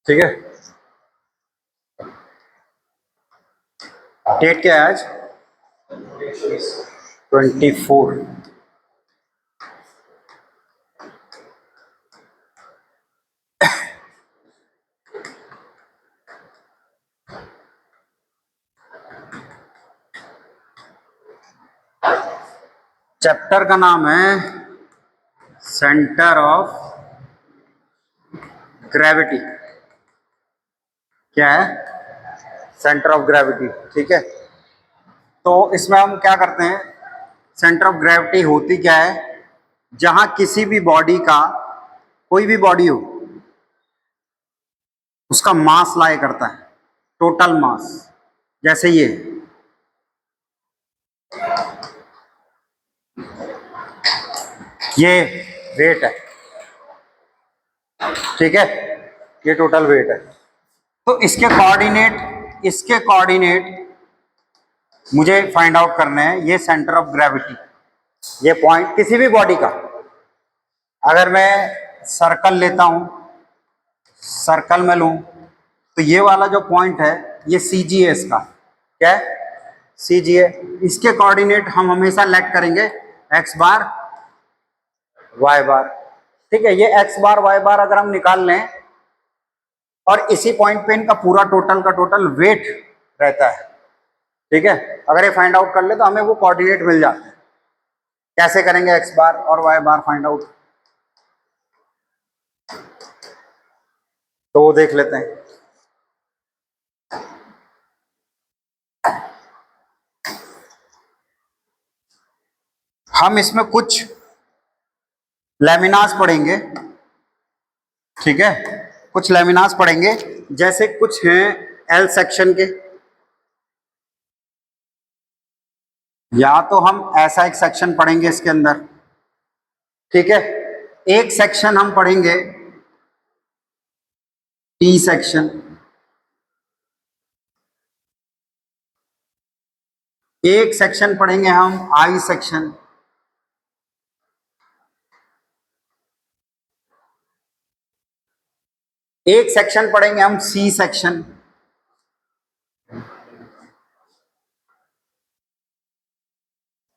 ठीक है। डेट क्या है आज? 24। चैप्टर का नाम है सेंटर ऑफ ग्रेविटी। क्या है? Centre of gravity. ठीक है, तो इसमें हम क्या करते हैं, सेंटर ऑफ ग्रेविटी होती क्या है? जहां किसी भी बॉडी का, कोई भी बॉडी हो, उसका मास लाया करता है, टोटल मास। जैसे ये वेट है, ठीक है, ये टोटल वेट है। तो इसके कोऑर्डिनेट मुझे फाइंड आउट करने हैं। ये सेंटर ऑफ ग्रेविटी, ये पॉइंट किसी भी बॉडी का, अगर मैं सर्कल लेता हूं, सर्कल में लूं, तो ये वाला जो पॉइंट है ये सी जी है इसका। क्या है? सी जी है। इसके कोऑर्डिनेट हम हमेशा लेट करेंगे एक्स बार वाई बार। ठीक है, ये एक्स बार वाई बार अगर हम निकाल लें और इसी पॉइंट पे इनका पूरा टोटल का टोटल वेट रहता है। ठीक है, अगर ये फाइंड आउट कर ले तो हमें वो कोऑर्डिनेट मिल जाते हैं। कैसे करेंगे एक्स बार और वाई बार फाइंड आउट, तो वो देख लेते हैं। हम इसमें कुछ लेमिनास पढ़ेंगे। ठीक है, कुछ लेमिनास पढ़ेंगे, जैसे कुछ हैं एल सेक्शन के, या तो हम ऐसा एक सेक्शन पढ़ेंगे इसके अंदर। ठीक है, एक सेक्शन हम पढ़ेंगे टी सेक्शन, एक सेक्शन पढ़ेंगे हम आई सेक्शन, एक सेक्शन पढ़ेंगे हम सी सेक्शन,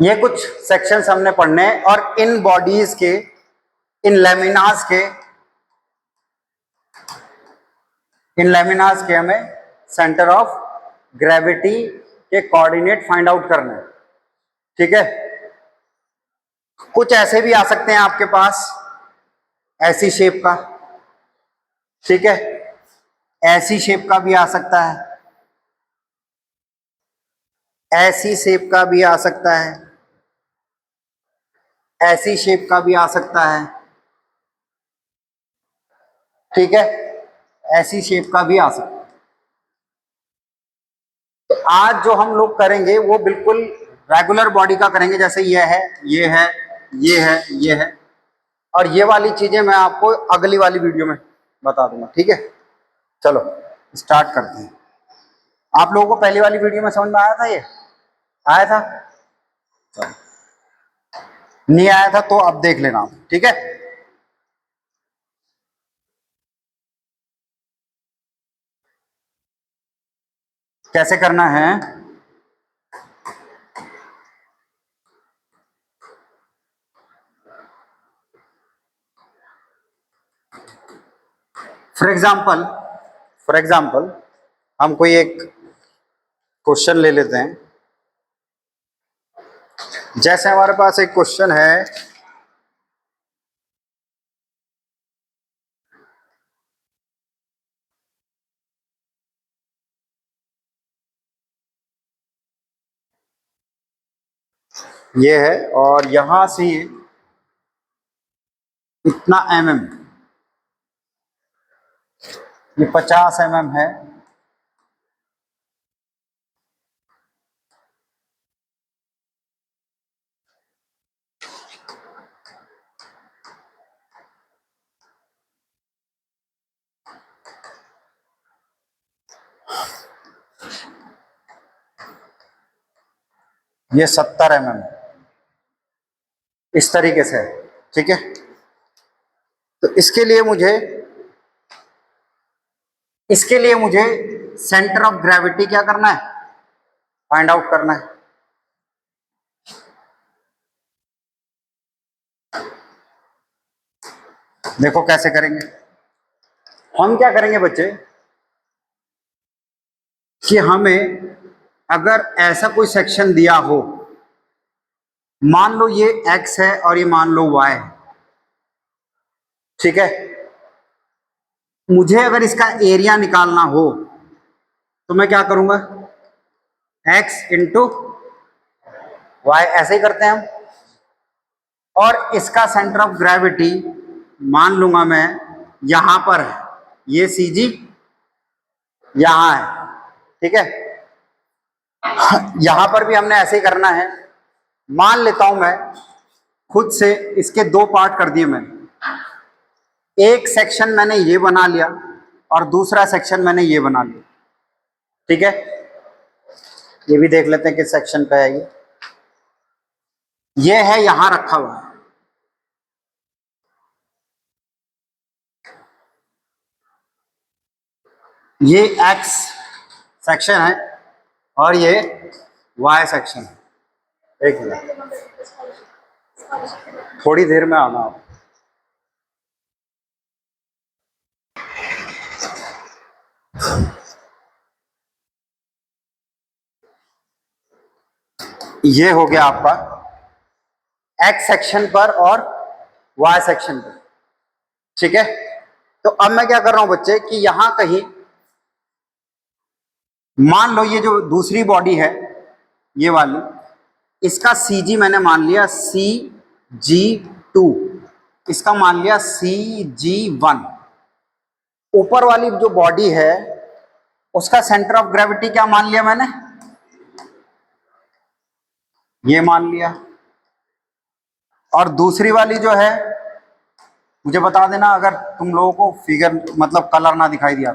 ये कुछ सेक्शंस हमने पढ़ने हैं। और इन बॉडीज के, इन लेमिनास के, हमें सेंटर ऑफ ग्रेविटी के कोऑर्डिनेट फाइंड आउट करने हैं। ठीक है, कुछ ऐसे भी आ सकते हैं आपके पास, ऐसी शेप का। ठीक है, ऐसी शेप का भी आ सकता है, ऐसी शेप का भी आ सकता है, ऐसी शेप का भी आ सकता है। ठीक है, ऐसी शेप का भी आ सकता है। तो आज जो हम लोग करेंगे वो बिल्कुल रेगुलर बॉडी का करेंगे, जैसे ये है, ये है, ये है, ये है। और ये वाली चीजें मैं आपको अगली वाली वीडियो में बता दूंगा। ठीक है, चलो स्टार्ट करते हैं। आप लोगों को पहली वाली वीडियो में समझ में आया था? ये आया था? चलो, नहीं आया था तो अब देख लेना। ठीक है, कैसे करना है? फॉर एग्जाम्पल हम कोई एक क्वेश्चन ले लेते हैं। जैसे हमारे पास एक क्वेश्चन है, ये है और यहां से इतना mm, ये 50 mm है। ये 70 mm, इस तरीके से है। ठीक है, तो इसके लिए मुझे इसके लिए मुझे सेंटर ऑफ ग्रेविटी क्या करना है, फाइंड आउट करना है। देखो कैसे करेंगे। हम क्या करेंगे बच्चे कि हमें अगर ऐसा कोई सेक्शन दिया हो, मान लो ये x है और ये मान लो y है, ठीक है, मुझे अगर इसका एरिया निकालना हो तो मैं क्या करूंगा, x इंटू वाई, ऐसे ही करते हैं हम। और इसका सेंटर ऑफ ग्रेविटी मान लूंगा मैं यहां पर है, ये सी जी यहां है, ठीक है। यहां पर भी हमने ऐसे ही करना है। मान लेता हूं मैं खुद से, इसके दो पार्ट कर दिए मैंने, एक सेक्शन मैंने ये बना लिया और दूसरा सेक्शन मैंने ये बना लिया, ठीक है। ये भी देख लेते हैं किस सेक्शन पे है ये है यहां रखा हुआ है, ये x सेक्शन है और ये y सेक्शन है। एक मिनट, थोड़ी देर में आना आप। ये हो गया आपका x सेक्शन पर और y सेक्शन पर, ठीक है। तो अब मैं क्या कर रहा हूं बच्चे कि यहां कहीं मान लो ये जो दूसरी बॉडी है ये वाली, इसका सी जी मैंने मान लिया Cg2, इसका मान लिया Cg1। ऊपर वाली जो बॉडी है उसका सेंटर ऑफ ग्रेविटी क्या मान लिया मैंने, ये मान लिया। और दूसरी वाली जो है, मुझे बता देना अगर तुम लोगों को फिगर मतलब कलर ना दिखाई दिया,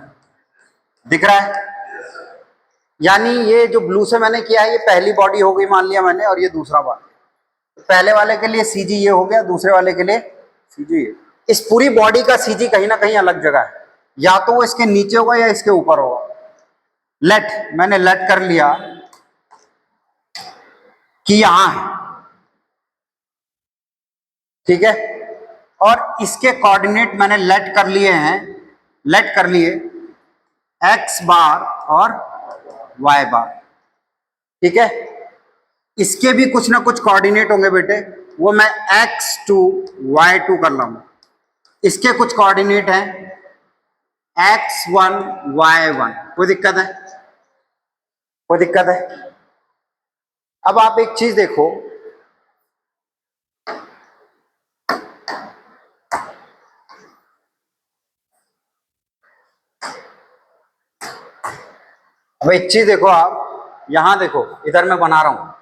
दिख रहा है। यानी ये जो ब्लू से मैंने किया है ये पहली बॉडी हो गई मान लिया मैंने, और ये दूसरा बॉडी। पहले वाले के लिए सीजी ये हो गया, दूसरे वाले के लिए सीजी ये। इस पूरी बॉडी का सीजी कहीं ना कहीं अलग जगह है, या तो वो इसके नीचे होगा या इसके ऊपर होगा। लेट, मैंने लेट कर लिया कि यहां है, ठीक है। और इसके कोऑर्डिनेट मैंने लेट कर लिए हैं, लेट कर लिए एक्स बार और वाई बार, ठीक है। इसके भी कुछ ना कुछ कोऑर्डिनेट होंगे बेटे, वो मैं x2 y2 कर लाऊंगा। इसके कुछ कोऑर्डिनेट हैं x1 y1। कोई दिक्कत है, कोई दिक्कत है। अब आप एक चीज देखो, अब एक चीज देखो, आप यहां देखो, इधर मैं बना रहा हूं,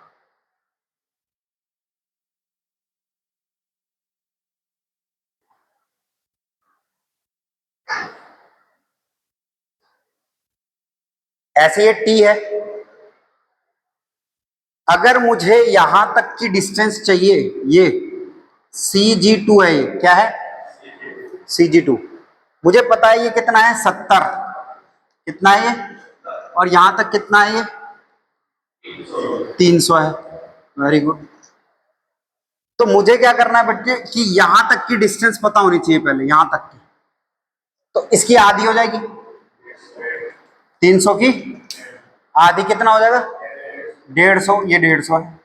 ऐसे ये टी है। अगर मुझे यहां तक की डिस्टेंस चाहिए, ये Cg2 है, ये क्या है Cg2, मुझे पता है ये कितना है 70, कितना है ये, और यहां तक कितना है ये 300 है। Very good. तो मुझे क्या करना है बच्चे कि यहां तक की डिस्टेंस पता होनी चाहिए पहले, यहां तक की। तो इसकी आधी हो जाएगी 300 की, आधी कितना हो जाएगा 150, ये 150 है।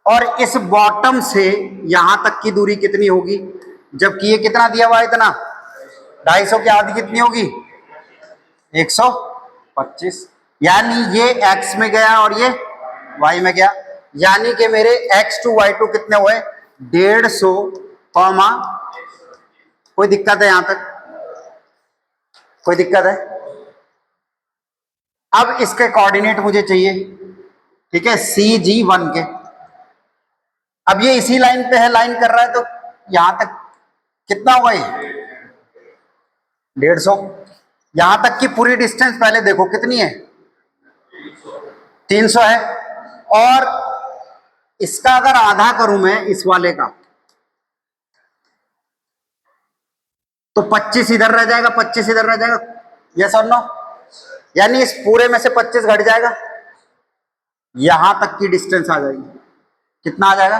और इस बॉटम से यहां तक की दूरी कितनी होगी, जबकि ये कितना दिया हुआ है इतना 250, की आधी कितनी होगी 125। यानी ये x में गया और ये y में गया, यानी कि मेरे x2 y2 कितने हुए 150 कॉमा, कोई दिक्कत है यहां तक, कोई दिक्कत है। अब इसके कोऑर्डिनेट मुझे चाहिए, ठीक है, Cg1 के। अब ये इसी लाइन पे है, लाइन कर रहा है, तो यहां तक कितना हुआ ये 150। यहां तक की पूरी डिस्टेंस पहले देखो कितनी है 300 है। और इसका अगर आधा करूं मैं इस वाले का, तो 25 इधर रह जाएगा, 25 इधर रह जाएगा, यस और नो? यानी इस पूरे में से 25 घट जाएगा, यहां तक की डिस्टेंस आ जाएगी। कितना आ जाएगा?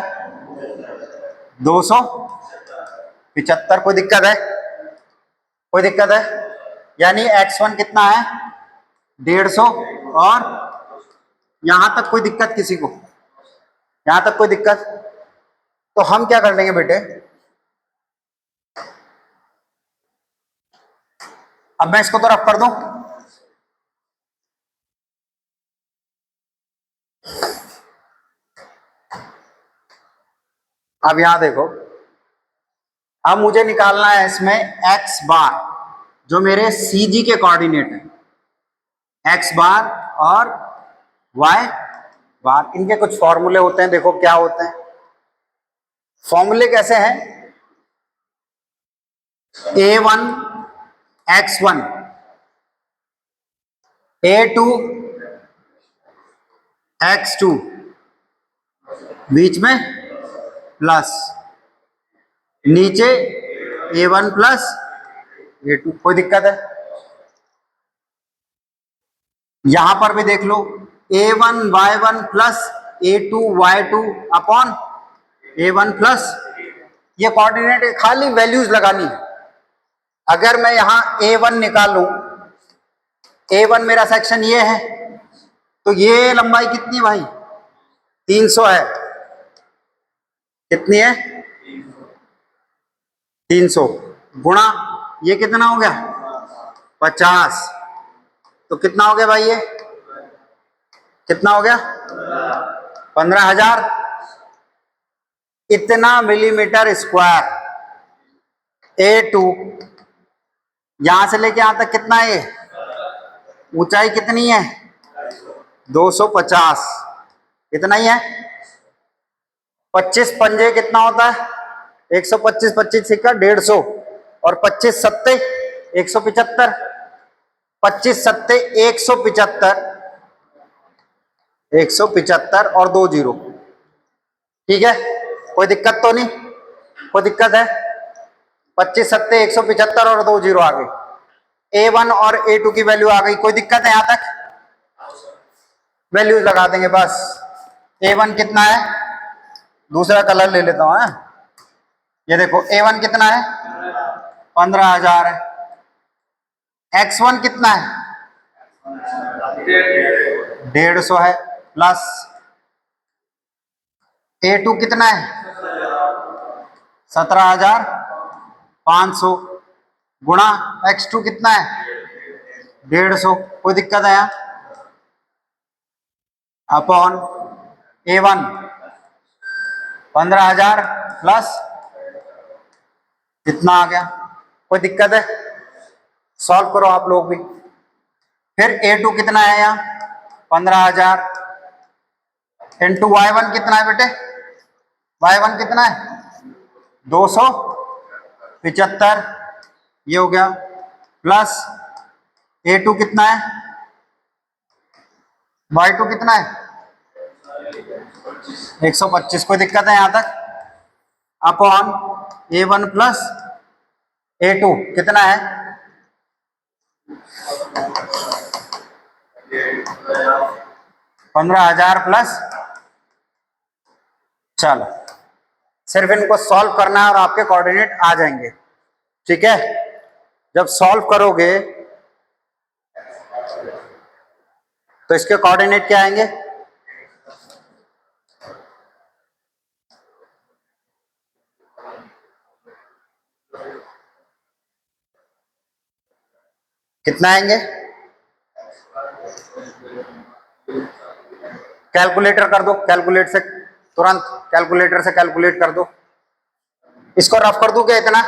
275। कोई दिक्कत है? कोई दिक्कत है? यानी x1 कितना है? 150। और यहां तक कोई दिक्कत किसी को? यहां तक कोई दिक्कत? तो हम क्या कर लेंगे बेटे, अब मैं इसको तो रफ कर दूं। अब यहां देखो, अब मुझे निकालना है इसमें x बार, जो मेरे सी जी के कोऑर्डिनेट है, x बार और y बार। इनके कुछ फॉर्मूले होते हैं, देखो क्या होते हैं फॉर्मूले, कैसे हैं? a1 x1, a2 x2, बीच में प्लस, नीचे a1 प्लस a2। कोई दिक्कत है? यहां पर भी देख लो, a1 y1 plus a2 y2 upon a1 plus, ये कोऑर्डिनेट खाली वैल्यूज लगानी है। अगर मैं यहां a1 निकालूं, a1 मेरा सेक्शन ये है, तो ये लंबाई कितनी भाई? 300 है। कितनी है? 300 गुणा ये कितना हो गया? 50। तो कितना हो गया भाई? ये कितना हो गया? 15,000। इतना मिलीमीटर स्क्वायर। A2 यहां से लेके यहां तक कितना है? ऊंचाई कितनी है? 250। इतना ही है। 25 पंजे कितना होता है? 125, 25 सिक्का 150, और 25 सत्ते 175। 25 सत्ते 175, 175 और 2 जीरो। ठीक है, कोई दिक्कत तो नहीं? कोई दिक्कत है? 25 सत्ते 175 और 2 जीरो आ गई। A1 और A2 की वैल्यू आ गई। कोई दिक्कत है? यहां तक वैल्यूज लगा देंगे बस। A1 कितना है? दूसरा कलर ले लेता हूं। ये देखो A1 कितना है? 15,000 है। X1 कितना है? 150 है, प्लस A2 कितना है? 17,500 गुणा x2 कितना है? 150। कोई दिक्कत है यहाँ? अपॉन A1 15,000 प्लस कितना आ गया? कोई दिक्कत है? सॉल्व करो आप लोग भी। फिर A2 कितना है यहाँ? 15,000 इंटू Y1 कितना है बेटे? Y1 कितना है? 275। ये हो गया, प्लस A2 कितना है? Y2 कितना है? 125। कोई दिक्कत है यहां तक? अपॉन A1 प्लस A2 कितना है? 15,000 प्लस। चलो, सिर्फ इनको सॉल्व करना है और आपके कोऑर्डिनेट आ जाएंगे। ठीक है, जब सॉल्व करोगे तो इसके कोऑर्डिनेट क्या आएंगे? कितना आएंगे? कैलकुलेटर कर दो, कैलकुलेट से तुरंत, कैलकुलेटर से कैलकुलेट कर दो। इसको रफ कर दूं क्या इतना?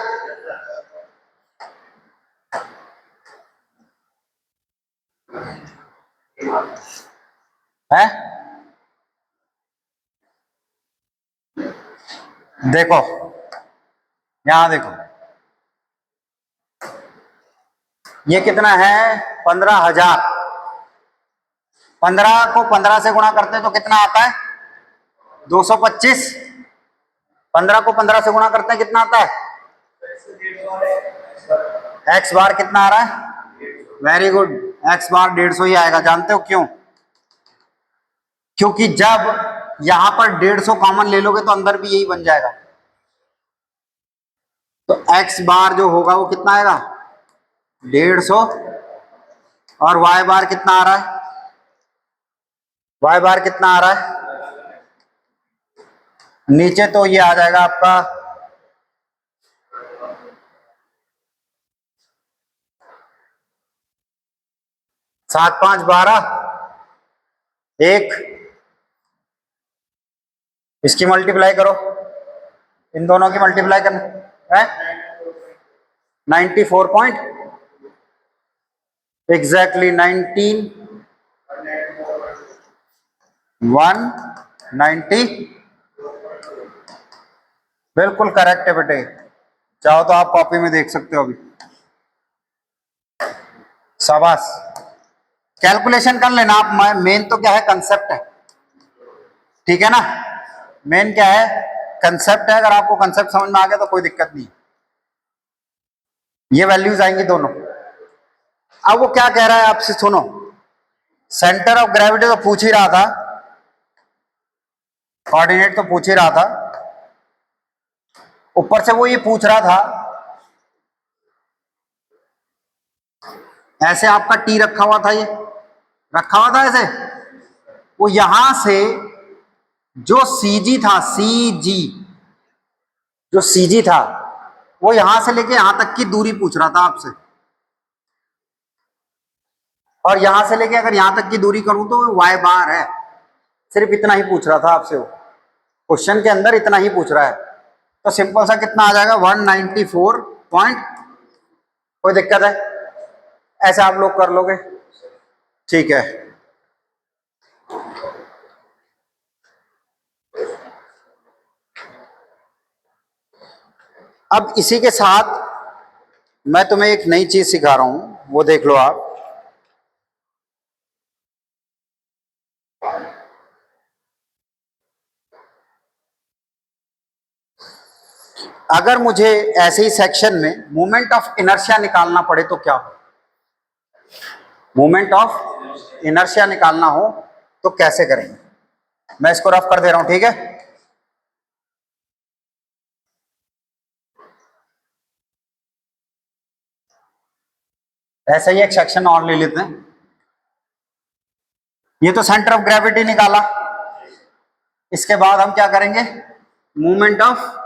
है? देखो यहां देखो, ये कितना है? 15,000। 15 को 15 से गुणा करते हैं तो कितना आता है? 225। 15 को 15 से गुणा करते हैं कितना आता है? x बार कितना आ रहा है? वेरी गुड, एक्स बार 150 ही आएगा। जानते हो क्यों? क्योंकि जब यहां पर 150 कॉमन ले लोगे तो अंदर भी यही बन जाएगा। तो एक्स बार जो होगा वो कितना आएगा? 150। और वाई बार कितना आ रहा है? वाई बार कितना आ रहा है? नीचे तो ये आ जाएगा आपका 7 5 12, एक, इसकी मल्टीप्लाई करो, इन दोनों की मल्टीप्लाई करना है 94 पॉइंट एग्जैक्टली 190। बिल्कुल करेक्ट है बेटे। चाहो तो आप कॉपी में देख सकते हो अभी। शाबाश, कैलकुलेशन कर लेना आप। मेन तो क्या है? कंसेप्ट है, ठीक है ना? मेन क्या है? कंसेप्ट है। अगर आपको कंसेप्ट समझ में आ गया तो कोई दिक्कत नहीं। ये वैल्यूज आएंगी दोनों। अब वो क्या कह रहा है आपसे, सुनो। सेंटर ऑफ ग्रेविटी तो पूछ ही रहा था, कोऑर्डिनेट तो पूछ ही रहा था, ऊपर से वो ये पूछ रहा था ऐसे आपका टी रखा हुआ था, ये रखा हुआ था ऐसे, वो यहां से जो सीजी था, सीजी, जो सीजी था वो यहां से लेके यहां तक की दूरी पूछ रहा था आपसे। और यहां से लेके अगर यहां तक की दूरी करूं तो वाई बार है। सिर्फ इतना ही पूछ रहा था आपसे, वो क्वेश्चन के अंदर इतना ही पूछ रहा है। तो सिंपल सा कितना आ जाएगा? 194 पॉइंट। कोई दिक्कत है? ऐसे आप लोग कर लोगे, ठीक है। अब इसी के साथ मैं तुम्हें एक नई चीज सिखा रहा हूं, वो देख लो आप। अगर मुझे ऐसे ही सेक्शन में मोमेंट ऑफ इनर्शिया निकालना पड़े तो क्या हो? मोमेंट ऑफ इनर्शिया निकालना हो तो कैसे करेंगे? मैं इसको रफ कर दे रहा हूं, ठीक है? ऐसा ही एक सेक्शन और ले लेते हैं। ये तो सेंटर ऑफ ग्रेविटी निकाला। इसके बाद हम क्या करेंगे? Moment of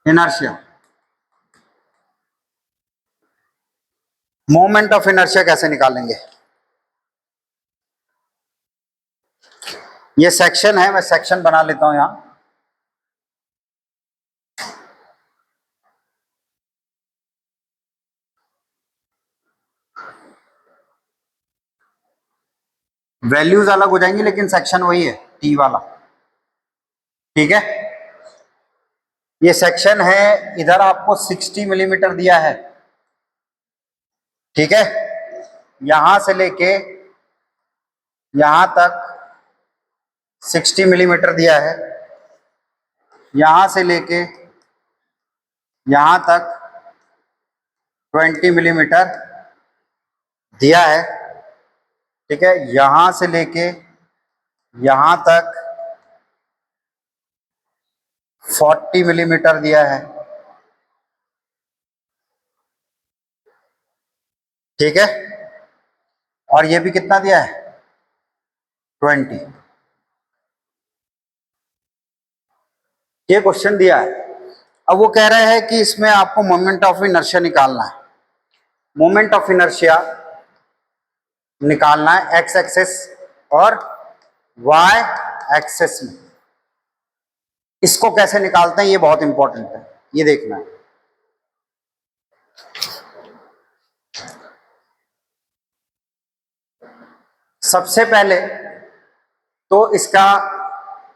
inertia. Moment of inertia कैसे निकालेंगे? ये सेक्शन है, मैं सेक्शन बना लेता हूं यहां। वैल्यूज अलग हो जाएंगी लेकिन सेक्शन वही है, टी वाला, ठीक है? ये सेक्शन है, इधर आपको 60 मिलीमीटर दिया है, ठीक है? यहां से लेके यहां तक 60 मिलीमीटर दिया है, यहां से लेके यहां तक 20 मिलीमीटर दिया है, ठीक है? यहां से लेके यहां तक 40 मिलीमीटर दिया है, ठीक है? और ये भी कितना दिया है? 20। ये क्वेश्चन दिया है। अब वो कह रहे हैं कि इसमें आपको मोमेंट ऑफ इनर्शिया निकालना है। मोमेंट ऑफ इनर्शिया निकालना है एक्स एक्सेस और वाई एक्सेस में। इसको कैसे निकालते हैं ये बहुत इंपॉर्टेंट है, ये देखना है। सबसे पहले तो इसका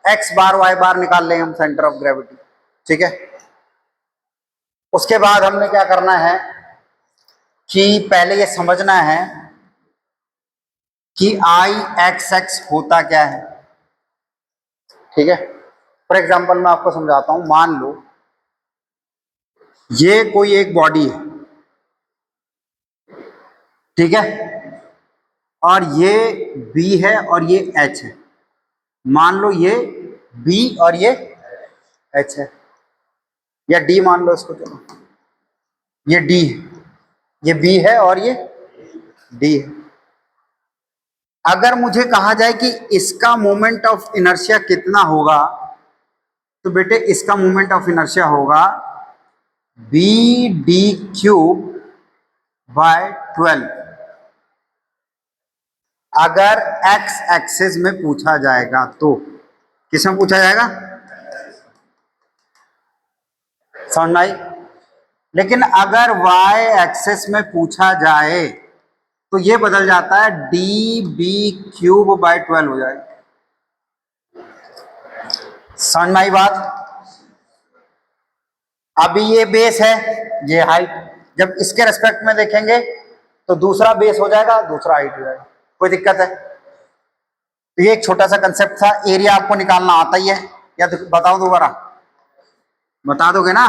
एक्स बार वाई बार निकाल लेंगे हम, सेंटर ऑफ ग्रेविटी, ठीक है? उसके बाद हमने क्या करना है कि पहले ये समझना है कि आई एक्स एक्स होता क्या है, ठीक है? फॉर एग्जाम्पल मैं आपको समझाता हूं। मान लो ये कोई एक बॉडी है, ठीक है, और ये B है और ये H है। मान लो ये B और ये H है, या D मान लो इसको, चलो ये D है, ये B है और ये D है। अगर मुझे कहा जाए कि इसका मोमेंट ऑफ इनर्शिया कितना होगा, तो बेटे इसका मोमेंट ऑफ इनर्शिया होगा BD³ बाय 12। अगर x एक्सिस में पूछा जाएगा तो किस में पूछा जाएगा, समझ में आई? लेकिन अगर y एक्सिस में पूछा जाए तो ये बदल जाता है, DB³ बाय 12 हो जाएगा। समझ में आई बात? अभी ये बेस है, ये हाइट, जब इसके रेस्पेक्ट में देखेंगे तो दूसरा बेस हो जाएगा, दूसरा हाइट हो जाएगा। कोई दिक्कत है? तो ये एक छोटा सा कंसेप्ट था। एरिया आपको निकालना आता ही है, या तो बताओ दोबारा, बता दोगे ना?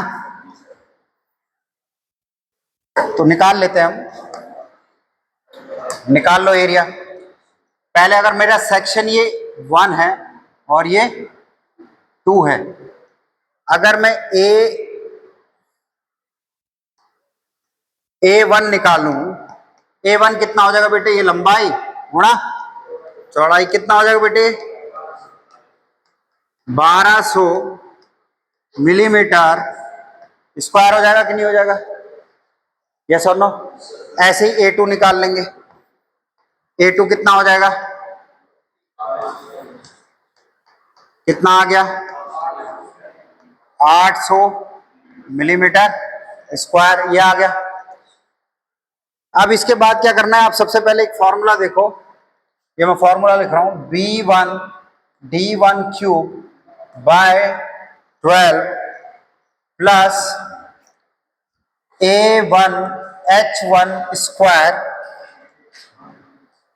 तो निकाल लेते हैं हम, निकाल लो एरिया। पहले अगर मेरा सेक्शन ये 1 है और ये 2 है, अगर मैं A1 निकालूं, A1 कितना हो जाएगा बेटे, ये लंबाई गुणा चौड़ाई, कितना हो जाएगा बेटे, 1200 मिलीमीटर स्क्वायर हो जाएगा कि नहीं हो जाएगा? यस और नो? ऐसे ही A2 निकाल लेंगे। A2 कितना हो जाएगा, कितना आ गया, 800 मिलीमीटर स्क्वायर, ये आ गया। अब इसके बाद क्या करना है, आप सबसे पहले एक फॉर्मूला देखो, ये मैं फॉर्मूला लिख रहा हूं, B1D1³ by 12 plus A1H1 square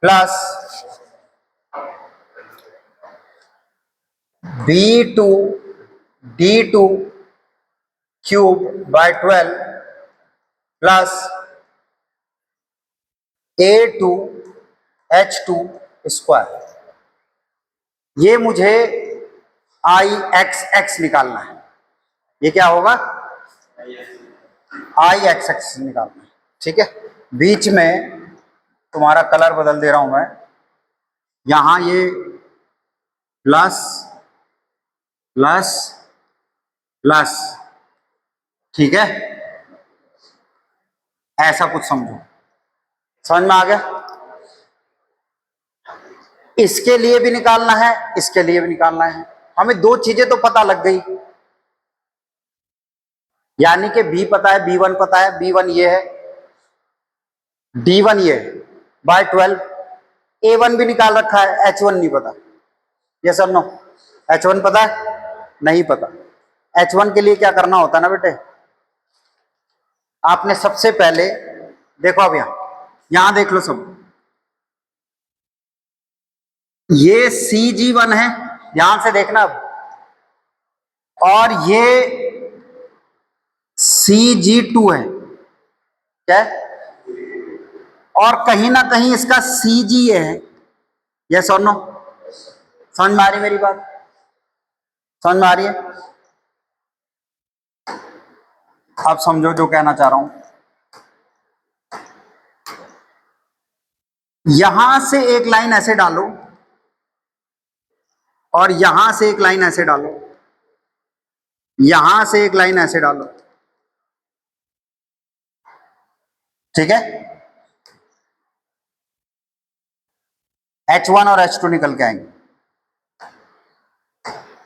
plus B2D2³ by 12 plus A2H2 square. ये मुझे IXX निकालना है। ये क्या होगा, IXX निकालना है। ठीक है, बीच में तुम्हारा कलर बदल दे रहा हूं मैं, यहां ये प्लस प्लस प्लस, ठीक है, ऐसा कुछ समझो। समझ में आ गया? इसके लिए भी निकालना है, इसके लिए भी निकालना है। हमें दो चीजें तो पता लग गई, यानी कि B पता है, B1 पता है, B1 ये है, D1 ये बाय 12, A1 भी निकाल रखा है, H1 नहीं पता। ये सर नो, H1 पता है, नहीं पता। H1 के लिए क्या करना होता है ना बेटे, आपने सबसे पहले देखो, अब यहां देख लो सब, ये CG1 है, ध्यान से देखना अब, और ये CG2 है, क्या है? और कहीं ना कहीं इसका CG है। यस और नो? समझ में आ रही मेरी बात? समझ में आ रही है? आप समझो जो कहना चाह रहा हूं। यहां से एक लाइन ऐसे डालो और यहां से एक लाइन ऐसे डालो, यहां से एक लाइन ऐसे डालो, ठीक है? H1 और H2 निकल के आएंगे।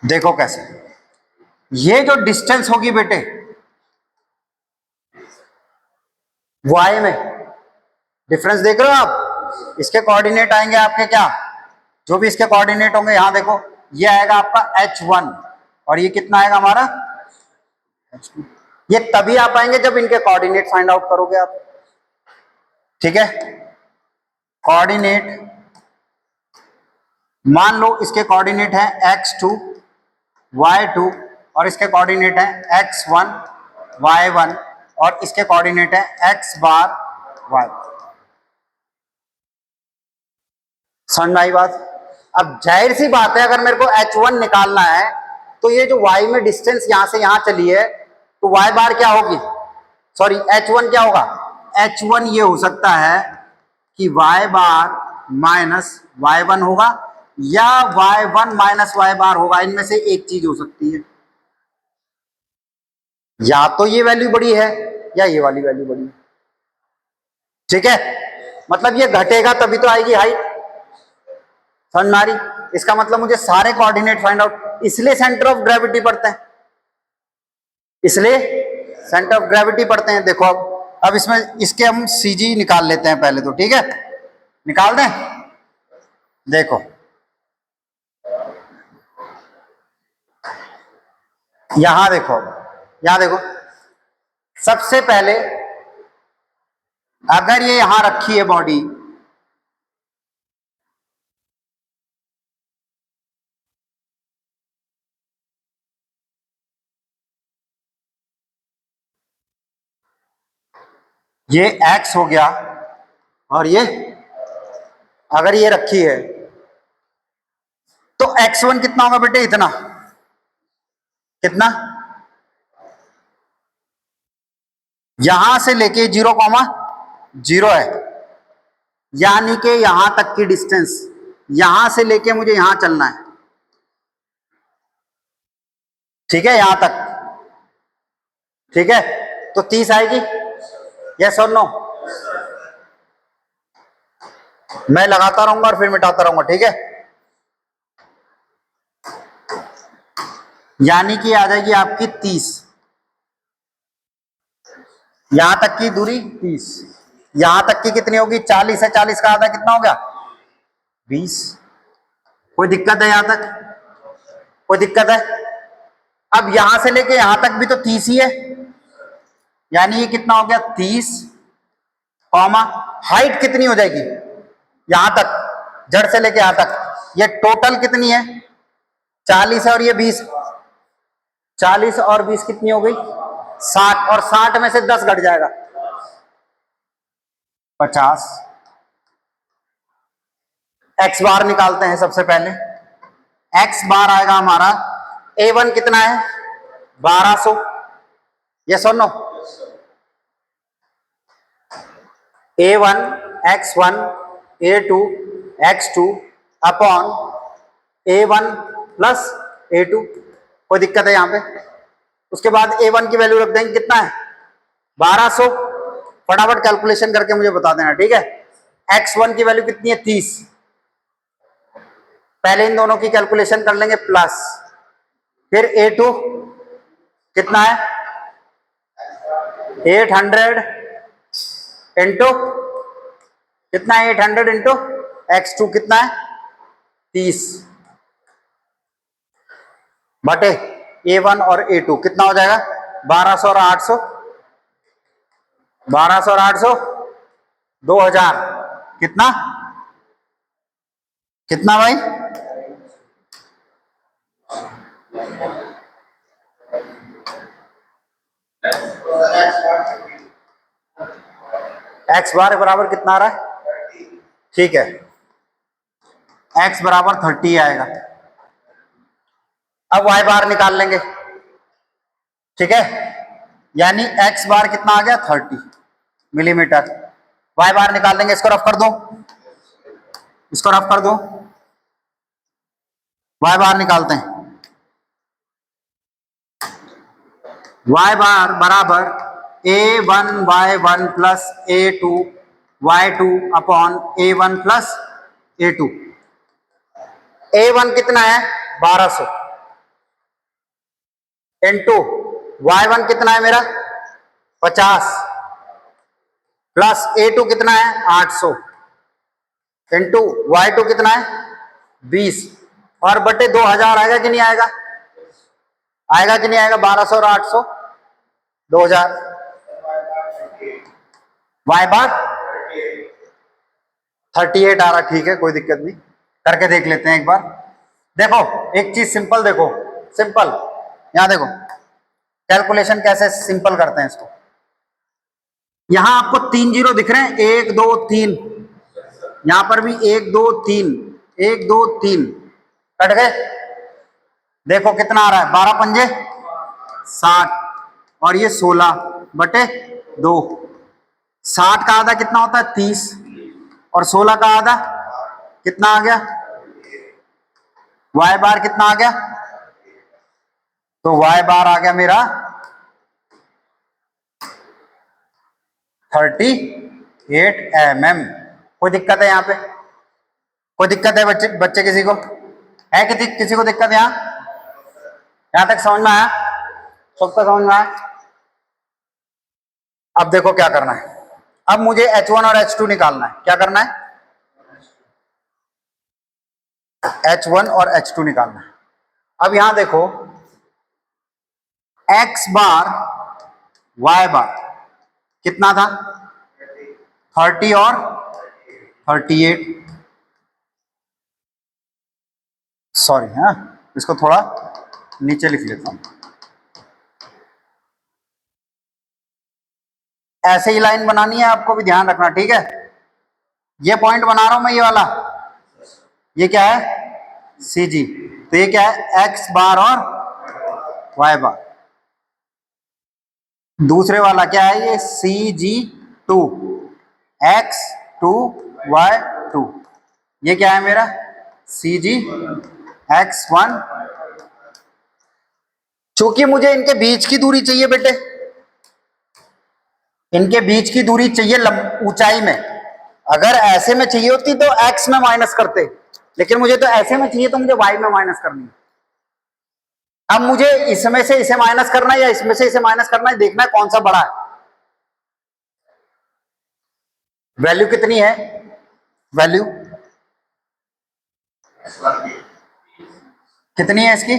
देखो कैसे, ये जो डिस्टेंस होगी बेटे y में, डिफरेंस देख रहे हो आप, इसके कोऑर्डिनेट आएंगे आपके, क्या जो भी इसके कोऑर्डिनेट होंगे, यहां देखो, ये आएगा आपका H1 और ये कितना आएगा हमारा H2। ये तभी आ पाएंगे जब इनके कोऑर्डिनेट फाइंड आउट करोगे आप, ठीक है? कोऑर्डिनेट, मान लो इसके कोऑर्डिनेट है x2 y2 और इसके कोऑर्डिनेट है x1 y1 और इसके कोऑर्डिनेट है x बार y। समझ में आई बात? अब जाहिर सी बात है, अगर मेरे को h1 निकालना है तो ये जो y में डिस्टेंस यहां से यहां चली है तो y बार क्या होगी, सॉरी h1 क्या होगा, h1 ये हो सकता है कि y बार माइनस y1 होगा या y1 माइनस y बार होगा, इनमें से एक चीज हो सकती है। या तो ये वैल्यू बड़ी है या ये वाली वैल्यू बड़ी है। ठीक है, मतलब ये घटेगा तभी तो आएगी हाइट। समझ में आ रही? इसका मतलब मुझे सारे कोऑर्डिनेट फाइंड आउट, इसलिए सेंटर ऑफ ग्रेविटी पढ़ते हैं, इसलिए सेंटर ऑफ ग्रेविटी पढ़ते हैं। देखो अब इसमें इसके हम सीजी निकाल लेते हैं पहले तो, ठीक है, निकाल दें। देखो यहां देखो, यहां देखो, सबसे पहले अगर ये यहां रखी है बॉडी, ये x हो गया और ये अगर ये रखी है तो x1 कितना होगा बेटे, इतना, कितना, यहां से लेके 0,0 है, यानी कि यहां तक की डिस्टेंस, यहां से लेके मुझे यहां चलना है, ठीक है, यहां तक, ठीक है, तो 30 आएगी, यस और नो? मैं लगाता रहूंगा और फिर मिटाता रहूंगा, ठीक है, यानी कि आ जाएगी आपकी 30, यहां तक की दूरी 30, यहां तक की कितनी होगी, 40 है, 40 का आधा कितना हो गया, 20। कोई दिक्कत है यहां तक, कोई दिक्कत है? अब यहां से लेके यहां तक भी तो 30 ही है, यानी ये कितना हो गया 30, कॉमा हाइट कितनी हो जाएगी यहां तक, जड़ से लेके यहां तक, ये टोटल कितनी है 40 है और ये 20, 40 और 20 कितनी हो गई 60, और 60 में से 10 घट जाएगा 50। एक्स बार निकालते हैं सबसे पहले, एक्स बार आएगा हमारा A1 कितना है 1200, यस और no? A1 x1 A2 x2 upon A1 plus A2, कोई दिक्कत है यहां पे? उसके बाद A1 की वैल्यू रख देंगे, कितना है 1200, फटाफट कैलकुलेशन करके मुझे बता देना, ठीक है। x1 की वैल्यू कितनी है 30, पहले इन दोनों की कैलकुलेशन कर लेंगे, प्लस फिर A2 कितना है 800 इंटू कितना है 800 इंटू x2 कितना है 30 बटे A1 और A2 कितना हो जाएगा 1200 और 800, 1200 और 800 2000, कितना कितना भाई, x बार बराबर कितना आ रहा है, ठीक है, x बराबर 30 आएगा। अब y बार निकाल लेंगे, ठीक है, यानी x बार कितना आ गया 30 मिलीमीटर, y बार निकाल लेंगे, इसको रफ कर दो, इसको रफ कर दो, y बार निकालते हैं, y बार बराबर A1y1 plus A2y2 upon A1 plus A2, A1 कितना है 1200 इंटू Y1 कितना है मेरा 50 प्लस A2 कितना है 800 इंटू Y2 कितना है 20 और बटे 2000 आएगा कि नहीं आएगा, आएगा कि नहीं आएगा, 1200 और 800 2000, y बार 38 आ रहा, ठीक है, कोई दिक्कत नहीं, करके देख लेते हैं एक बार। देखो एक चीज सिंपल, देखो सिंपल, यहां देखो कैलकुलेशन कैसे सिंपल करते हैं इसको, यहां आपको 3 जीरो दिख रहे हैं, 1 2 3, यहां पर भी 1 2 3, 1 2 3 कट गए। देखो कितना आ रहा है, 12 पंजे 60 और ये 16/2। 60 का आधा कितना होता है, 30, और 16 का आधा कितना आ गया, वाई बार कितना आ गया, तो वाई बार आ गया मेरा 38 mm। कोई दिक्कत है यहाँ पे, कोई दिक्कत है बच्चे बच्चे किसी को है, किसी को दिक्कत यहाँ तक समझ में आया, सबका समझ में आया। अब देखो क्या करना है, अब मुझे H1 और H2 निकालना है। क्या करना है, H1 और H2 निकालना है। अब यहां देखो X बार Y बार कितना था, 30 और 38, सॉरी हाँ, इसको थोड़ा नीचे लिख लेता हूं। ऐसे ही लाइन बनानी है, आपको भी ध्यान रखना, ठीक है। ये पॉइंट बना रहा हूं मैं, ये वाला, ये क्या है, सी जी, तो ये क्या है, X बार और Y बार। दूसरे वाला क्या है, ये CG2, X2Y2, ये क्या है मेरा CG X1। चूंकि मुझे इनके बीच की दूरी चाहिए बेटे, इनके बीच की दूरी चाहिए ऊंचाई में। अगर ऐसे में चाहिए होती तो X में माइनस करते, लेकिन मुझे तो ऐसे में चाहिए, तो मुझे Y में माइनस करनी है। अब मुझे इसमें से इसे माइनस करना है या इसमें से इसे माइनस करना है, देखना है कौन सा बड़ा है। वैल्यू कितनी है, वैल्यू कितनी है इसकी,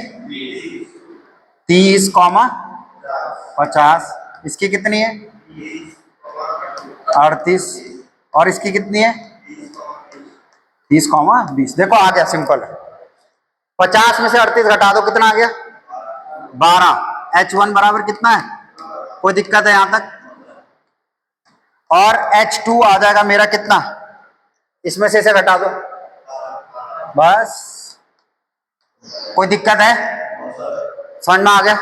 30,50। इसकी कितनी है, 38, और इसकी कितनी है, 30,20। देखो आ गया, सिंपल है। 50 में से 38 घटा दो, कितना आ गया, 12। H1 बराबर कितना है, कोई दिक्कत है यहां तक, और H2 आ जाएगा मेरा कितना, इसमें से इसे घटा दो, बस। कोई दिक्कत है, समझ में आ गया,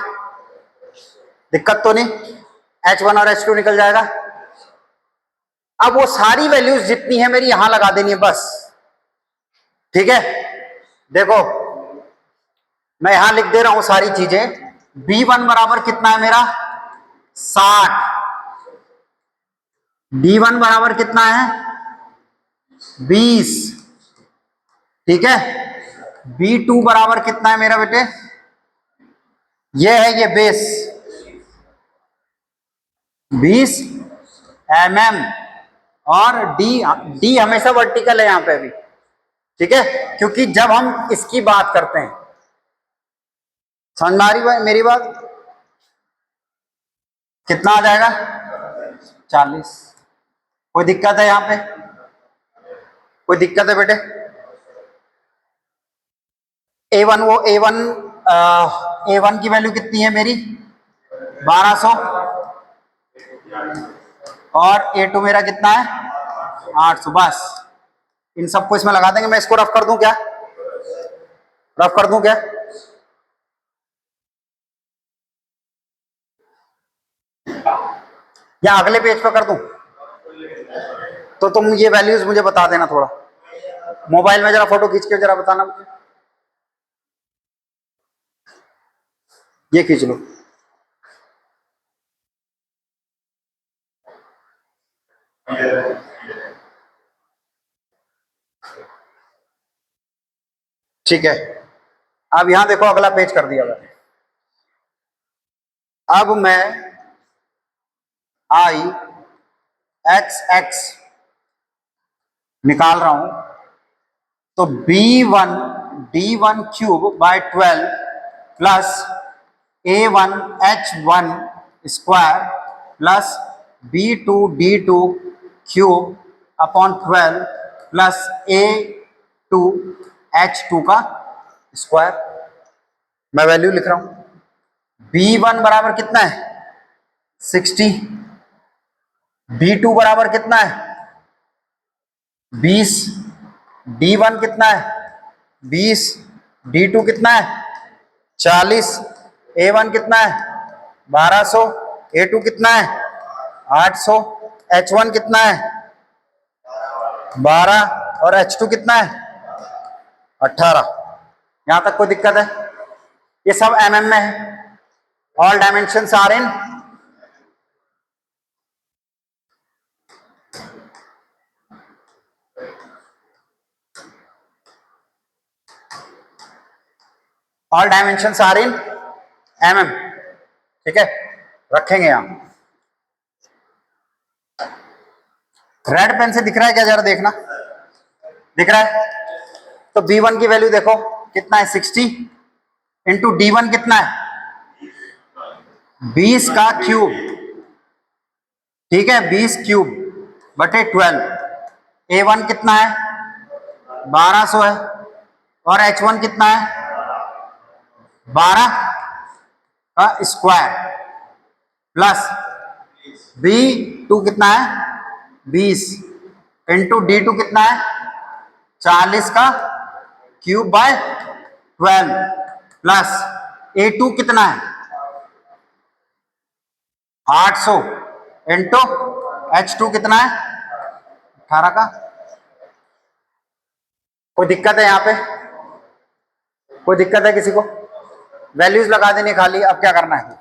दिक्कत तो नहीं, H1 और H2 निकल जाएगा। अब वो सारी वैल्यूज जितनी है मेरी यहां लगा देनी है बस, ठीक है। देखो मैं यहां लिख दे रहा हूं सारी चीजें। B1 बराबर कितना है मेरा, 60। B1 बराबर कितना है, 20, ठीक है। B2 बराबर कितना है मेरा बेटे, ये है ये बेस 20 mm, और D हमेशा वर्टिकल है यहां पे भी, ठीक है, क्योंकि जब हम इसकी बात करते हैं, समझ में आ रही मेरी बात, कितना आ जाएगा, 40। कोई दिक्कत है यहां पे, कोई दिक्कत है बेटे। A1 वो A1 की वैल्यू कितनी है मेरी, 1200, और A2 मेरा कितना है, 800। बस इन सबको इसमें लगा देंगे। मैं इसको रफ कर दूं क्या, रफ कर दूं क्या, या अगले पेज पे कर दूं, तो तुम ये वैल्यूज मुझे बता देना थोड़ा, मोबाइल में जरा फोटो खींच के जरा बताना मुझे, ये खींच लो। ठीक है, अब यहां देखो अगला पेज कर दिया मैंने। अब मैं आई एक्स निकाल रहा हूं, तो B1D1³/12 plus A1H1² plus B2D2³/12 plus A2H2² मैं वैल्यू लिख रहा हूं। B1 बराबर कितना है, 60। B2 बराबर कितना है, 20। D1 कितना है 20, D2 कितना है 40, A1 कितना है 1200, A2 कितना है 800, H1 कितना है 12 और H2 कितना है 18। यहां तक कोई दिक्कत है? ये सब mm में है। All dimensions are in all dimensions are in mm। ठीक है, रखेंगे यहां। रेड पेन से दिख रहा है क्या, जरा देखना, दिख रहा है? तो B1 की वैल्यू देखो कितना है 60 इंटू D1 कितना है 20 का क्यूब, ठीक है 20 क्यूब बटे 12। A1 कितना है 1200 है और H1 कितना है 12 का स्क्वायर प्लस B2 कितना है 20 इंटू D2 कितना है 40 का क्यूब बाय 12 प्लस A2 कितना है 800 इंटू H2 कितना है 18 का। कोई दिक्कत है यहाँ पे? कोई दिक्कत है किसी को? वैल्यूज लगा देनी खाली। अब क्या करना है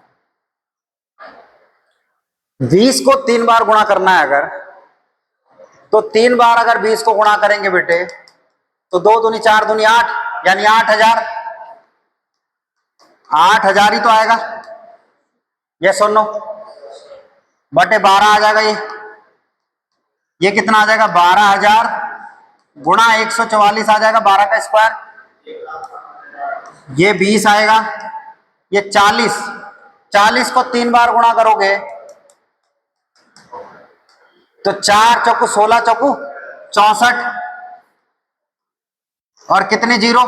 20 को 3 बार गुणा करना है अगर, तो 3 बार अगर 20 को गुणा करेंगे बेटे तो 2 दूनी 4 दूनी 8 यानी 8000। 8000 ही तो आएगा, ये सुनो बटे 12 आ जाएगा। ये कितना आ जाएगा 12000 गुणा 144 आ जाएगा 12 का स्क्वायर, ये 20 आएगा, ये 40 को 3 बार गुणा करोगे तो 4 चौकू 16 चौकू 64 और कितने जीरो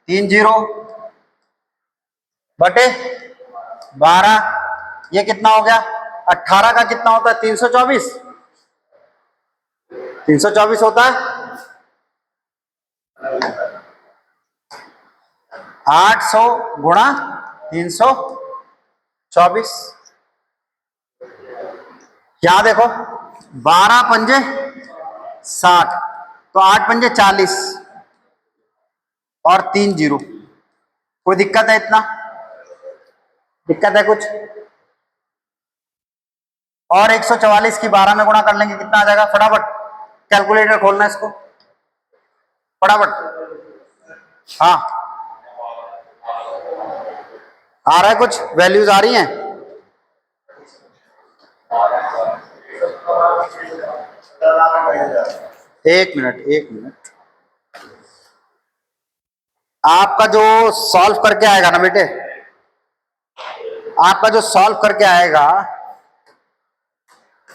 3 जीरो बटे 12, ये कितना हो गया 18 का कितना होता है 324, 324 होता है 800 गुणा 324। क्या देखो 12 पंजे 60 तो 8 पंजे 40 और 3 जीरो। कोई दिक्कत है? इतना दिक्कत है कुछ? और 144 की 12 में गुणा कर लेंगे कितना आ जाएगा? फटाफट कैलकुलेटर खोलना है इसको फटाफट। हाँ आ रहा है कुछ? वैल्यूज आ रही हैं? एक मिनट आपका जो सॉल्व करके आएगा ना बेटे, आपका जो सॉल्व करके आएगा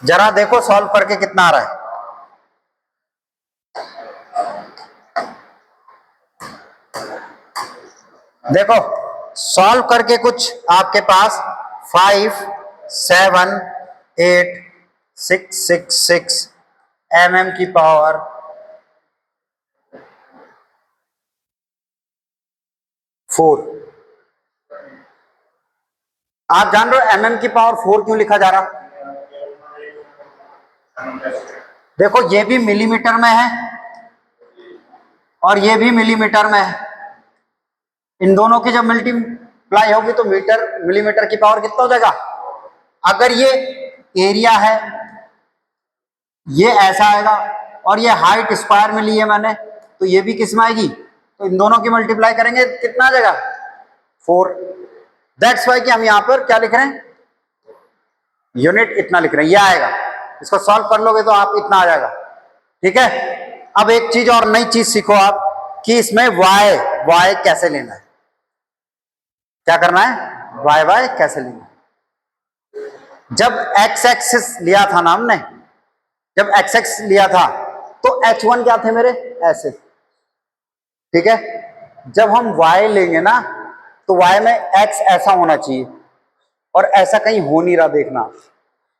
जरा देखो सॉल्व करके कितना आ रहा है। देखो सॉल्व करके कुछ आपके पास 5 7 8 6 6 6 mm की पावर 4। आप जान रहे हो mm की पावर 4 क्यों लिखा जा रहा? देखो ये भी मिलीमीटर में है और ये भी मिलीमीटर में है, इन दोनों की जब मल्टीप्लाई होगी तो मिलीमीटर की पावर कितना हो जाएगा? अगर ये एरिया है ये ऐसा आएगा और ये हाइट स्क्वायर में ली है मैंने तो ये भी किस में आएगी? तो इन दोनों की मल्टीप्लाई करेंगे कितना आ जाएगा? 4। दैट्स वाई कि हम यहां पर क्या लिख रहे हैं यूनिट इतना लिख रहे हैं, ये आएगा। इसको सॉल्व कर लोगे तो आप इतना आ जाएगा। ठीक है, अब एक चीज और नई चीज सीखो आप कि इसमें y कैसे लेना है। क्या करना है? y कैसे लेना है। जब x एक्सिस लिया था ना हमने, जब x एक्सिस लिया था तो h1 क्या थे मेरे? ऐसे। ठीक है, जब हम y लेंगे ना तो y में x ऐसा होना चाहिए और ऐसा कहीं हो नहीं रहा। देखना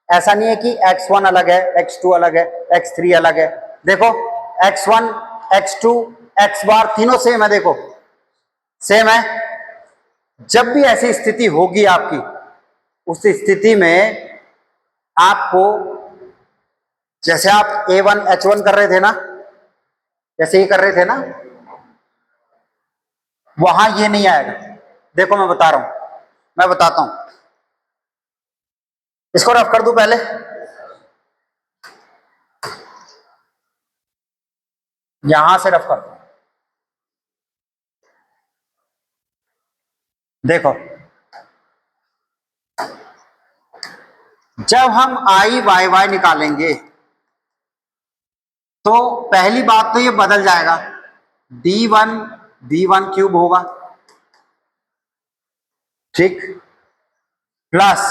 ऐसा नहीं है कि x1 अलग है x2 अलग है x3 अलग है। देखो x1 x2 x बार तीनों सेम है, देखो सेम है। जब भी ऐसी स्थिति होगी आपकी, उस स्थिति में आपको, जैसे आप a1 h1 कर रहे थे ना, जैसे ही कर रहे थे ना, वहां ये नहीं आएगा। देखो मैं बता रहा हूं, मैं बताता हूं, इसको रफ कर दूं पहले, यहां से रफ कर दूं। देखो जब हम आई वाई वाई निकालेंगे तो पहली बात तो ये बदल जाएगा, d1 d1 क्यूब होगा, ठीक, प्लस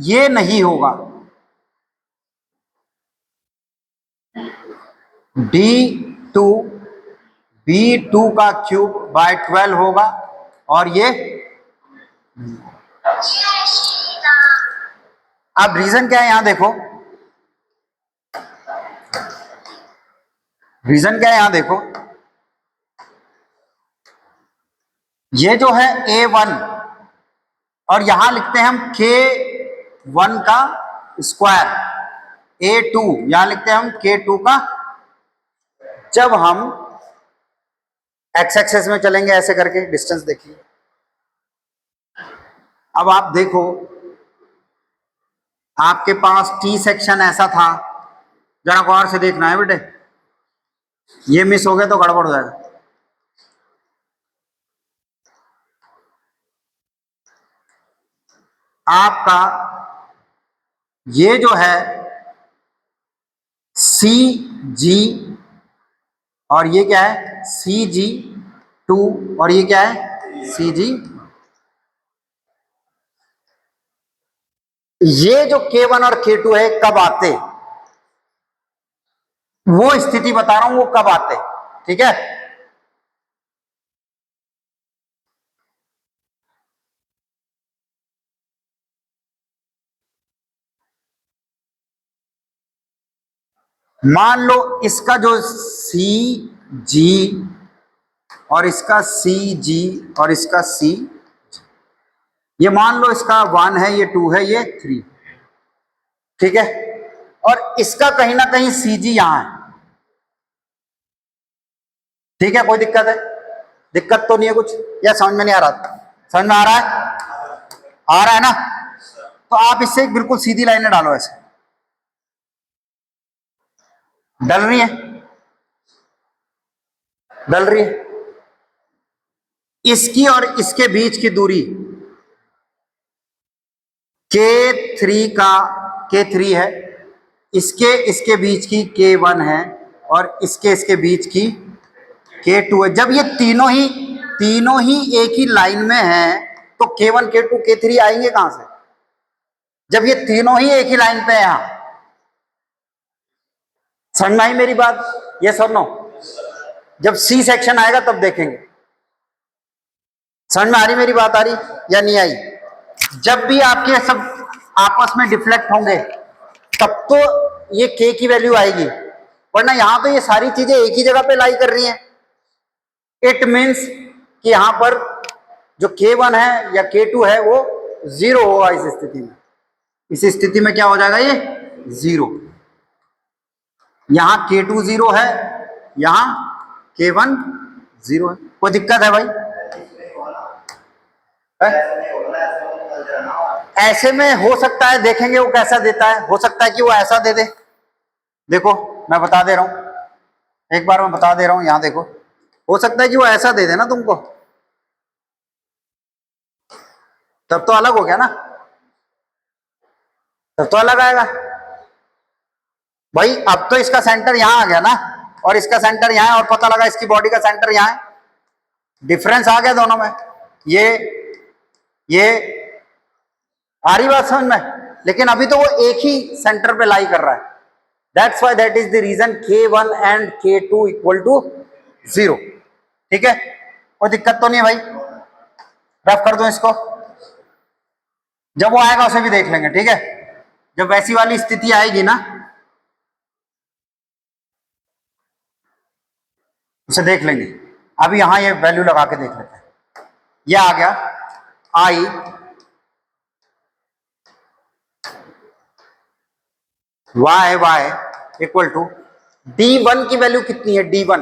ये नहीं होगा, d2 b2 का क्यूब बाय 12 होगा, और ये अब रीजन क्या है यहां देखो, रीजन क्या है यहां देखो, ये जो है a1 और यहां लिखते हैं हम k1 का स्क्वायर, a2 यहां लिखते हैं हम k2 का। जब हम x एक्सेस में चलेंगे ऐसे करके, डिस्टेंस देखिए, अब आप देखो आपके पास t सेक्शन ऐसा था, जरा गौर से देखना है बेटे, ये मिस हो गया तो गड़बड़ हो जाएगा। आपका ये जो है सी जी, और ये क्या है CG2, और ये क्या है CG। ये जो K1 और K2 है कब आते, वो स्थिति बता रहा हूं वो कब आते, ठीक है। मान लो इसका जो CG और इसका CG और इसका C, ये मान लो इसका 1 है, ये 2 है, ये 3, ठीक है, और इसका कहीं ना कहीं CG यहां है, ठीक है। कोई दिक्कत है, दिक्कत तो नहीं है कुछ, या समझ में नहीं आ रहा, समझ में आ रहा है, आ रहा है ना। तो आप इससे एक बिल्कुल सीधी लाइनें डालो, ऐसे डल रही है, डल रही है। इसकी और इसके बीच की दूरी K3 का K3 है, इसके इसके बीच की K1 है, और इसके इसके बीच की K2 है। जब ये तीनों ही एक ही लाइन में है तो K1 K2 K3 आएंगे कहां से, जब ये तीनों ही एक ही लाइन पे है। यहां समझ में आई मेरी बात, ये और नो। जब C सेक्शन आएगा तब देखेंगे, समझ में आ रही मेरी बात, आ रही या नहीं आई। जब भी आपके सब आपस में डिफ्लेक्ट होंगे तब तो ये K की वैल्यू आएगी, वरना यहां तो ये सारी चीजें एक ही जगह पे लाई कर रही हैं। इट मीन्स कि यहां पर जो K1 है या K2 है वो 0 होगा इस स्थिति में। इस स्थिति में क्या हो जाएगा, ये 0। यहां K2 0 है, यहां K1 0 है। कोई दिक्कत है भाई, ऐसे में हो सकता है, देखेंगे वो कैसा देता है, हो सकता है कि वो ऐसा दे दे। देखो मैं बता दे रहा हूं, एक बार मैं बता दे रहा हूं, यहां देखो, हो सकता है कि वो ऐसा दे दे ना तुमको, तब तो अलग हो गया ना, तब तो अलग आएगा भाई। अब तो इसका सेंटर यहां आ गया ना, और इसका सेंटर यहां है, और पता लगा इसकी बॉडी का सेंटर यहां है, डिफरेंस आ गया दोनों में। ये आ रही बात समझ में, लेकिन अभी तो वो एक ही सेंटर पे लाई कर रहा है। That's why that is the reason K1 and K2 equal to 0, ठीक है। कोई दिक्कत तो नहीं है भाई, रफ कर दो इसको, जब वो आएगा उसे भी देख लेंगे, ठीक है। जब वैसी वाली स्थिति आएगी ना, उसे देख लेंगे। अभी यहां ये वैल्यू लगा के देख लेते हैं। ये आ गया I Y Y equal to D1 की वैल्यू कितनी है? D1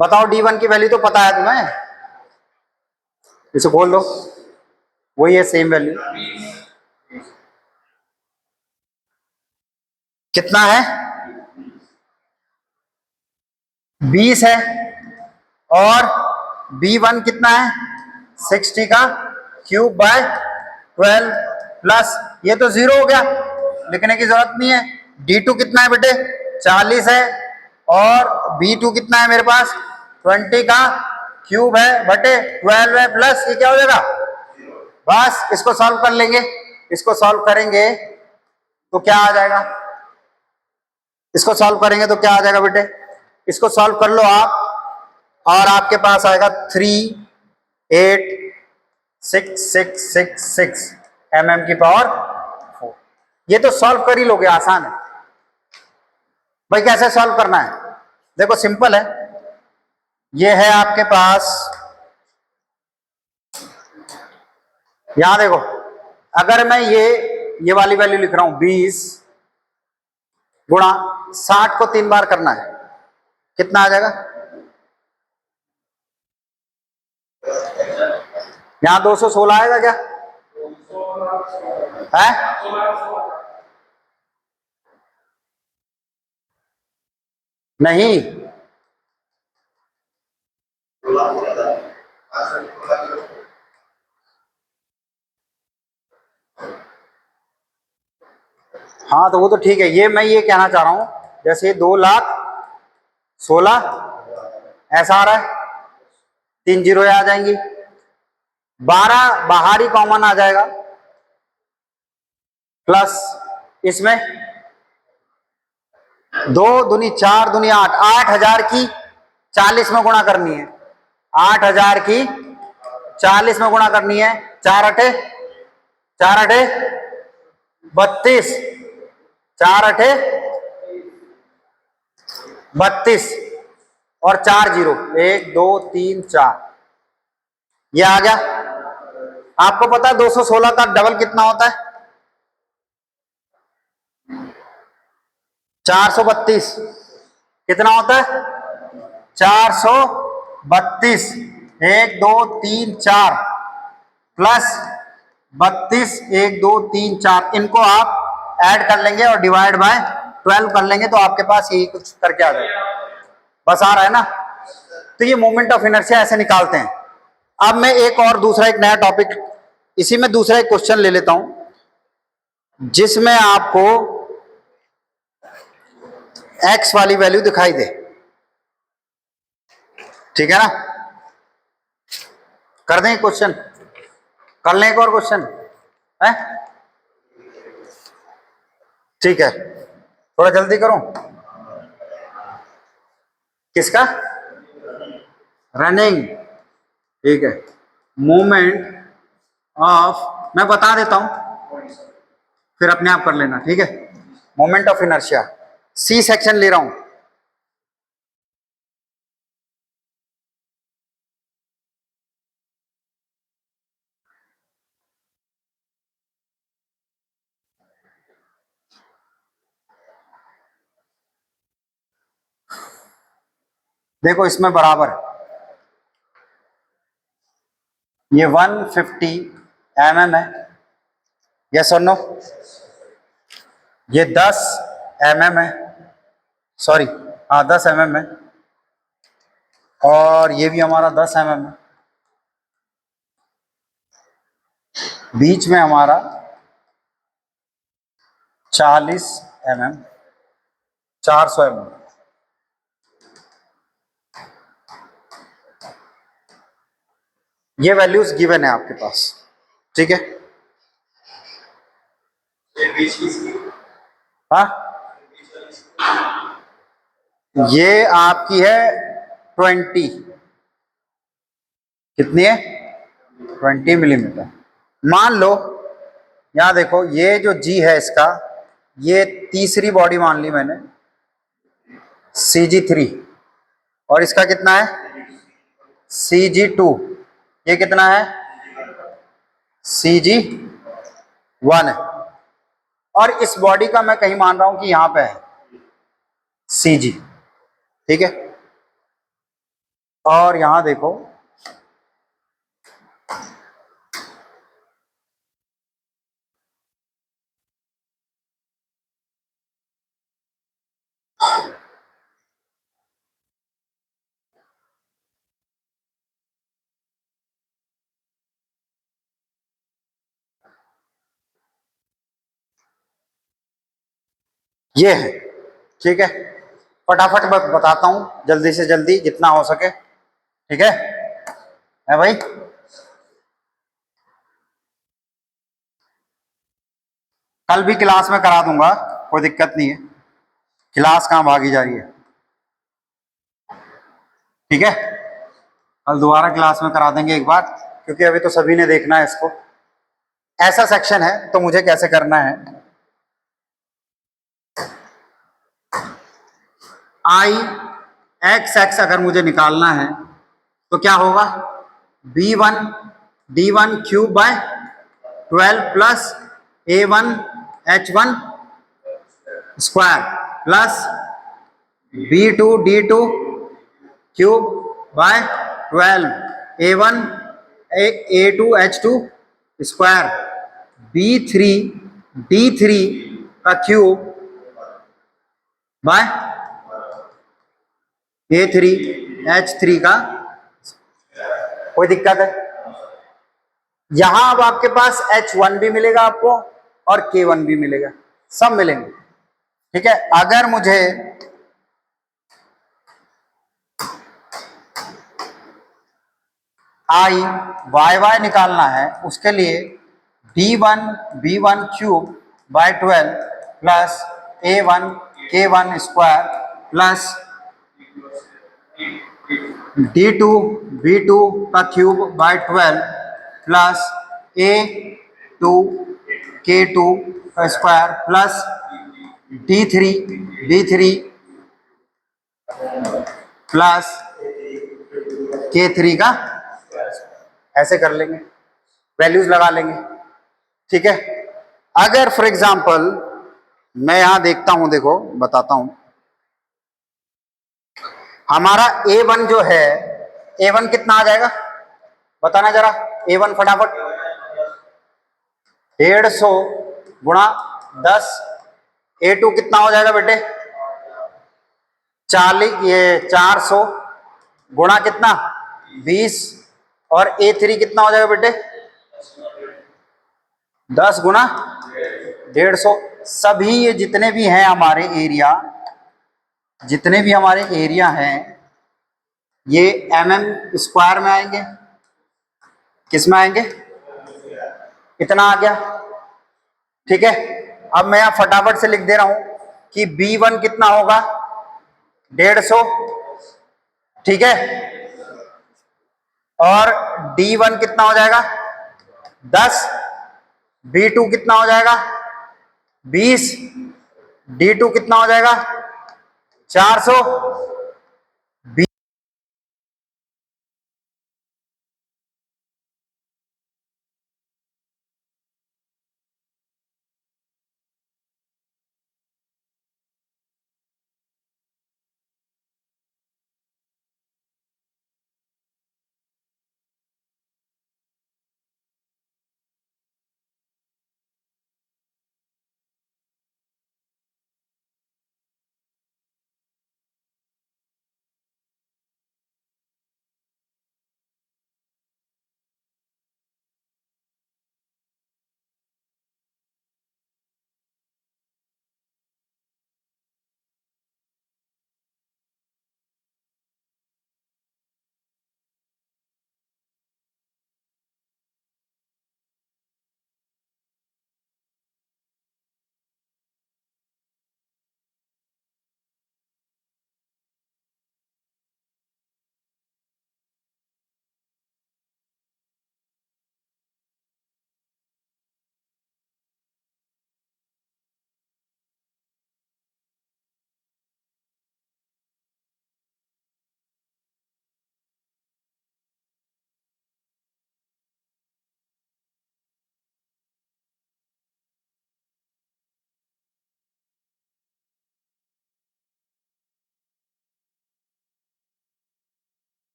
बताओ। D1 की वैल्यू तो पता है तुम्हें, इसे बोल दो। वही है सेम वैल्यू। कितना है? 20 है। और B1 कितना है? 60 का क्यूब बाय 12 प्लस ये तो 0 हो गया, लिखने की जरूरत नहीं है। D2 कितना है बेटे? 40 है। और B2 कितना है मेरे पास? 20 का क्यूब है बटे 12 है प्लस ये क्या हो जाएगा? बस इसको सॉल्व कर लेंगे। इसको सॉल्व करेंगे तो क्या आ जाएगा? इसको सॉल्व करेंगे तो क्या आ जाएगा बेटे? इसको सॉल्व कर लो आप और आपके पास आएगा 38666 mm की पावर 4। ये तो सॉल्व कर ही लोगे, आसान है भाई। कैसे सॉल्व करना है? देखो सिंपल है। ये है आपके पास, यहां देखो, अगर मैं ये वाली वैल्यू लिख रहा हूं 20 गुणा 60 को 3 बार करना है, कितना आ जाएगा? यहां 216 आएगा क्या है? नहीं, हाँ तो वो तो ठीक है। ये मैं ये कहना चाह रहा हूं, जैसे 2,16,000 ऐसा आ रहा है, 3 जीरो आ जाएंगी, 12 बाहरी कॉमन आ जाएगा, प्लस इसमें 2 दूनी 4 दूनी 8, 8,000 की 40 में गुणा करनी है। 8,000 की 40 में गुणा करनी है। 4 अठे 32, 4 अठे 32 और 4 जीरो, 1 2 3 4, ये आ गया। आपको पता है 216 का डबल कितना होता है? 432। कितना होता है? 432। 1 2 3 4 प्लस 32, 1 2 3 4, इनको आप ऐड कर लेंगे और डिवाइड बाय 12 कर लेंगे तो आपके पास यही कुछ करके आ जाएगा। बस आ रहा है ना? तो ये मोमेंट ऑफ इनर्शिया ऐसे निकालते हैं। अब मैं एक और दूसरा एक नया टॉपिक, इसी में दूसरा एक क्वेश्चन ले लेता हूं जिसमें आपको एक्स वाली वैल्यू दिखाई दे। ठीक है ना? कर दें क्वेश्चन? कर लें एक और क्वेश्चन है? ठीक है, थोड़ा जल्दी करूं। किसका? रनिंग। ठीक है, मूवमेंट ऑफ, मैं बता देता हूं फिर अपने आप कर लेना। ठीक है, moment of inertia C section ले रहा हूं। देखो इसमें बराबर ये 150 mm है, यस और नो? ये 10 mm है, सॉरी हाँ 10 mm है, और ये भी हमारा 10 mm है। बीच में हमारा 40 mm, 400 mm। ये वैल्यूज गिवन है आपके पास। ठीक है, हाँ ये आपकी है 20, कितनी है? 20 मिलीमीटर। मान लो यहां देखो, ये जो जी है इसका, ये तीसरी बॉडी मान ली मैंने, Cg3 और इसका कितना है Cg2, ये कितना है Cg1 है। और इस बॉडी का मैं कहीं मान रहा हूं कि यहां पे है Cg, ठीक है। और यहां देखो ये है, ठीक है। फटाफट बस बताता हूं जल्दी से जल्दी जितना हो सके, ठीक है भाई। कल भी क्लास में करा दूंगा, कोई दिक्कत नहीं है। क्लास कहाँ भागी जा रही है, ठीक है। कल दोबारा क्लास में करा देंगे एक बार, क्योंकि अभी तो सभी ने देखना है इसको। ऐसा सेक्शन है तो मुझे कैसे करना है, आई एक्स एक्स अगर मुझे निकालना है तो क्या होगा, B1 D1 cube by 12 plus A1 H1 square plus B2 D2 cube by 12 A1 A2 H2 square B3 D3 का क्यूब बाय A3 H3 का। कोई दिक्कत है? यहां अब आपके पास H1 भी मिलेगा आपको और K1 भी मिलेगा, सब मिलेंगे, ठीक है। अगर मुझे आई वाई वाई निकालना है उसके लिए B1 cube by 12 plus A1 K1 square plus D2 B2 का cube by 12 plus A2 K2 का square plus D3 plus K3 का, ऐसे कर लेंगे, वैल्यूज लगा लेंगे, ठीक है। अगर फॉर एग्जांपल मैं यहां देखता हूं, देखो बताता हूं, हमारा A1 जो है, A1 कितना आ जाएगा बताना जरा, A1 फटाफट 150 गुणा 10, A2 कितना हो जाएगा बेटे 40, ये 400 गुणा कितना 20, और A3 कितना हो जाएगा बेटे 10 गुणा 150। सभी ये जितने भी हैं हमारे एरिया, जितने भी हमारे एरिया हैं ये mm² में आएंगे, किस में आएंगे, इतना आ गया, ठीक है। अब मैं यहां फटाफट से लिख दे रहा हूं कि B1 कितना होगा 150, ठीक है, और D1 कितना हो जाएगा 10, B2 कितना हो जाएगा 20, D2 कितना हो जाएगा 400,